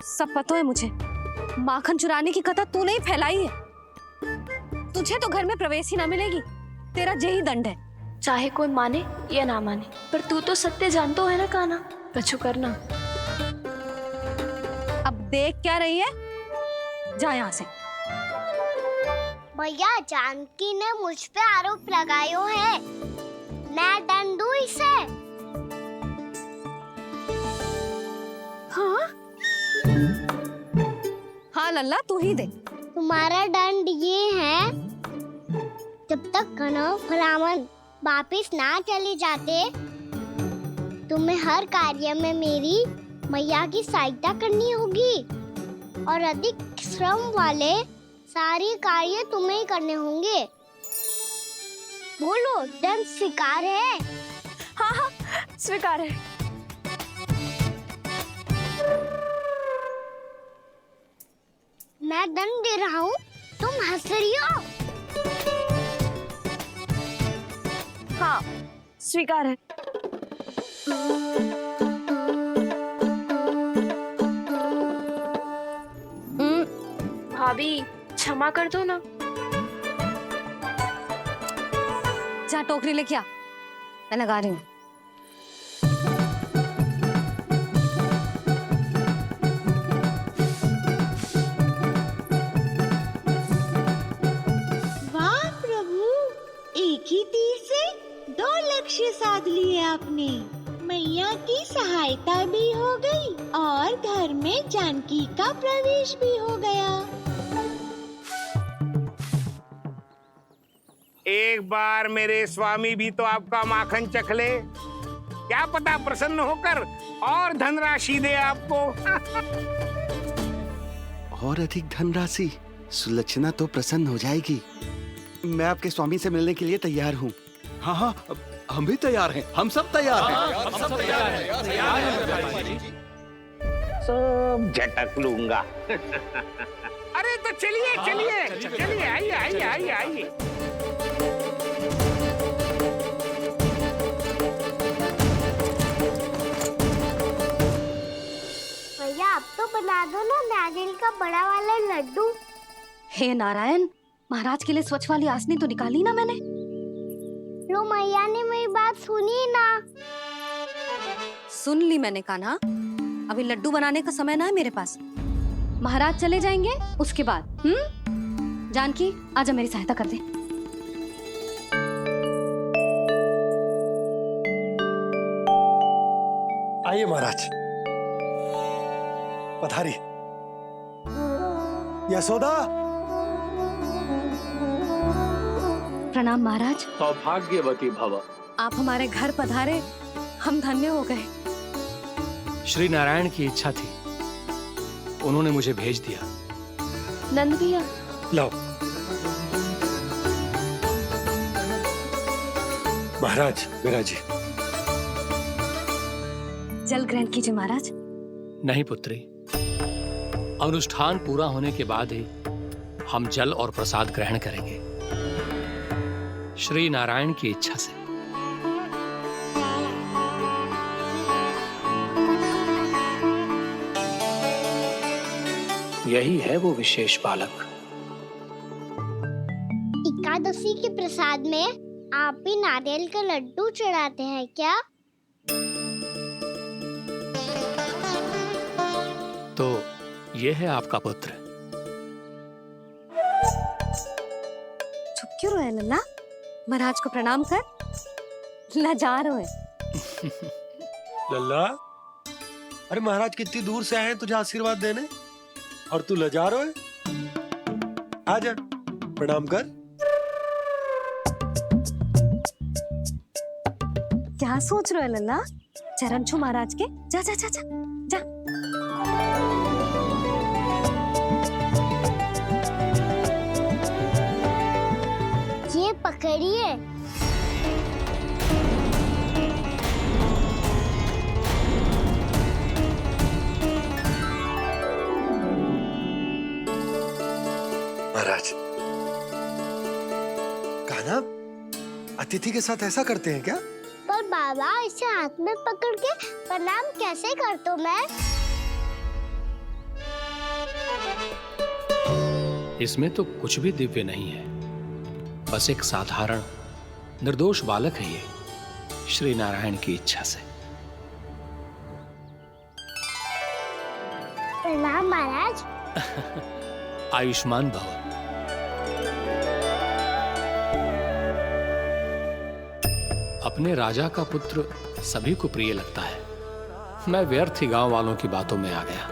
सब पता है मुझे। माखन चुराने की कथा तूने ही फैलाई है। तुझे तो घर में प्रवेश ही ना मिलेगी। तेरा यही दंड है। चाहे कोई माने या ना माने, पर तू तो सत्य जानतो है ना कान्हा। कछु करना। अब देख क्या रही है, जा यहाँ से। भैया, जानकी ने मुझ पे आरोप लगायो है, मैं दंड दूं इसे। हाँ हाँ लल्ला, तू ही दे। तुम्हारा दंड ये है, जब तक कनव ब्राह्मण वापिस ना चले जाते, तुम्हें हर कार्य में मेरी मैया की सहायता करनी होगी, और अधिक श्रम वाले सारे कार्य तुम्हें ही करने होंगे। बोलो, दंड स्वीकार है? हाँ हाँ, स्वीकार है। मैं दंड दे रहा हूँ, तुम हंस रही हो? हाँ, स्वीकार है। भाभी, क्षमा कर दो ना। जा टोकरी लेके आ, मैं लगा रही हूँ। वाह प्रभु, एक ही तीर से 2 लक्ष्य साध लिए आपने। मैया की सहायता भी हो गई और घर में जानकी का प्रवेश भी हो गया। एक बार मेरे स्वामी भी तो आपका माखन चख ले, क्या पता प्रसन्न होकर और धनराशि दे आपको। और अधिक धनराशि? सुलक्षणा तो प्रसन्न हो जाएगी। मैं आपके स्वामी से मिलने के लिए तैयार हूँ। हाँ हाँ, हम भी तैयार हैं। हम सब तैयार हैं। हम सब तैयार हैं। सब झटक लूंगा। अरे तो चलिए चलिए चलिए, आइए आइए आइए आइए। भैया, अब तो बना दो ना नारियल का बड़ा वाला लड्डू। हे नारायण, महाराज के लिए स्वच्छ वाली आसनी तो निकाली ना मैंने। लो, मैया ने मेरी बात सुनी ना। सुन ली मैंने कान्हा। अभी लड्डू बनाने का समय ना है मेरे पास। महाराज चले जाएंगे उसके बाद। जानकी, आजा मेरी सहायता कर दे। आइए महाराज, पधारी। यशोदा। प्रणाम महाराज। सौभाग्यवती भव। आप हमारे घर पधारे, हम धन्य हो गए। श्री नारायण की इच्छा थी, उन्होंने मुझे भेज दिया। नंद भैया, लाओ। महाराज, मेरा जी। जल ग्रहण कीजिए महाराज। नहीं पुत्री, अनुष्ठान पूरा होने के बाद ही हम जल और प्रसाद ग्रहण करेंगे। श्री नारायण की इच्छा से। यही है वो विशेष बालक। एकादशी के प्रसाद में आप भी नारियल का लड्डू चढ़ाते हैं क्या? तो ये है आपका पुत्र। चुप क्यों रहे लल्ला? महाराज को प्रणाम कर। लाजार हो है। लल्ला, अरे महाराज कितनी दूर से आए हैं तुझे आशीर्वाद देने और तू लजा रहा है। आजा प्रणाम कर। क्या सोच रहे हो लल्ला? चरण छू महाराज के। जा जा जा जा जा। ये पकड़िए। महाराज, कान्हा अतिथि के साथ ऐसा करते हैं क्या? पर बाबा, इसे हाथ में पकड़ के प्रणाम कैसे करता हूँ मैं? इसमें तो कुछ भी दिव्य नहीं है, बस एक साधारण निर्दोष बालक है ये, श्री नारायण की इच्छा से। प्रणाम महाराज। आयुष्मान भव। अपने राजा का पुत्र सभी को प्रिय लगता है। मैं व्यर्थ ही गांव वालों की बातों में आ गया।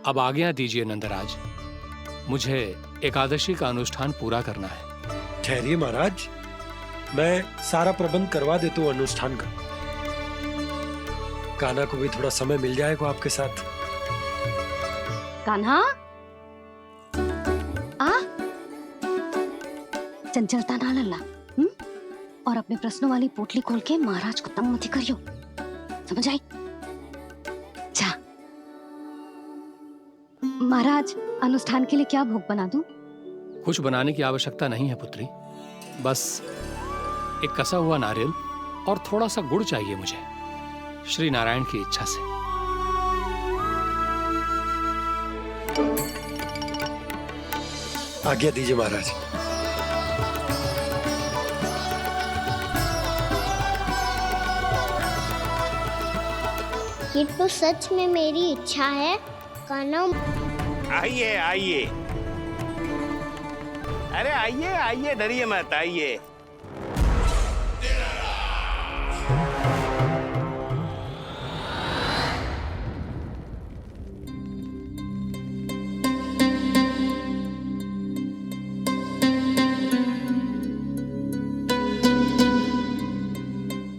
अब आज्ञा दीजिए नंदराज, मुझे एकादशी का अनुष्ठान पूरा करना है। ठहरिए महाराज, मैं सारा प्रबंध करवा देता हूँ अनुष्ठान का। कान्हा को भी थोड़ा समय मिल जाएगा आपके साथ। कान्हा, आ चंचलता ना लल्ला। और अपने प्रश्नों वाली पोटली खोल के महाराज को तंग मत करियो, समझ आई? जा। महाराज, अनुष्ठान के लिए क्या भोग बना दूं? कुछ बनाने की आवश्यकता नहीं है पुत्री, बस एक कसा हुआ नारियल और थोड़ा सा गुड़ चाहिए मुझे, श्री नारायण की इच्छा से। आज्ञा दीजिए महाराज। ये तो सच में मेरी इच्छा है। कान्हा, आइए आइए, अरे आइए आइए, डरिए मत, आइए।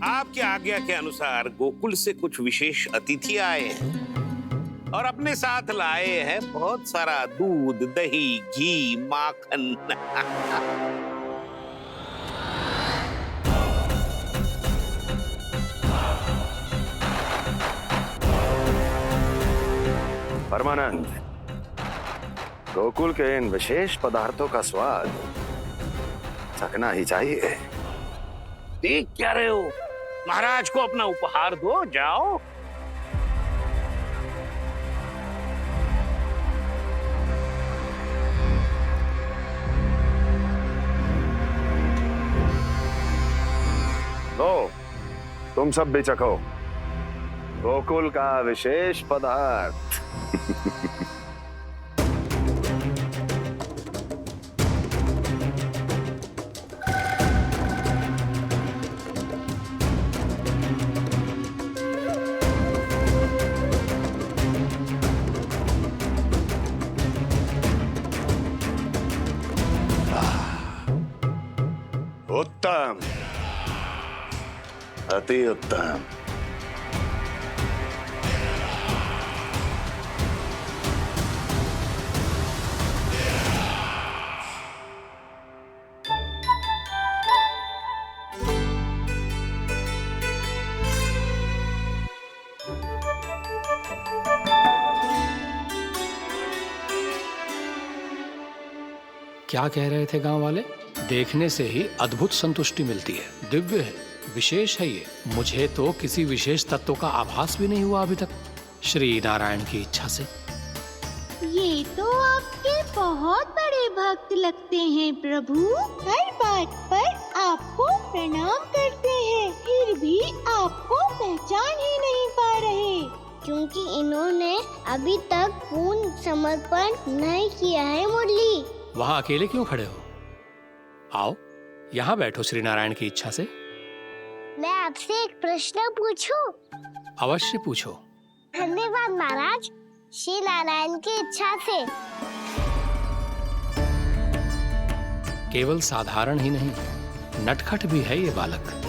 आपकी आज्ञा के अनुसार गोकुल से कुछ विशेष अतिथि आए हैं और अपने साथ लाए हैं बहुत सारा दूध, दही, घी, माखन। परमानंद, गोकुल के इन विशेष पदार्थों का स्वाद चखना ही चाहिए। देख क्या रहे हो? महाराज को अपना उपहार दो, जाओ। लो, तुम सब भी चखो गोकुल का विशेष पदार्थ। उत्तम, अति उत्तम। क्या कह रहे थे गांव वाले? देखने से ही अद्भुत संतुष्टि मिलती है, दिव्य है, विशेष है ये। मुझे तो किसी विशेष तत्व का आभास भी नहीं हुआ अभी तक, श्री नारायण की इच्छा से। ये तो आपके बहुत बड़े भक्त लगते हैं प्रभु। हर बात पर आपको प्रणाम करते हैं, फिर भी आपको पहचान ही नहीं पा रहे। क्योंकि इन्होंने अभी तक पूर्ण समर्पण नहीं किया है मुरली। वहाँ अकेले क्यों खड़े हो? आओ यहाँ बैठो श्री नारायण की इच्छा से। मैं आपसे एक प्रश्न पूछूं? अवश्य पूछो। धन्यवाद महाराज, श्री नारायण की इच्छा से। केवल साधारण ही नहीं, नटखट भी है ये बालक।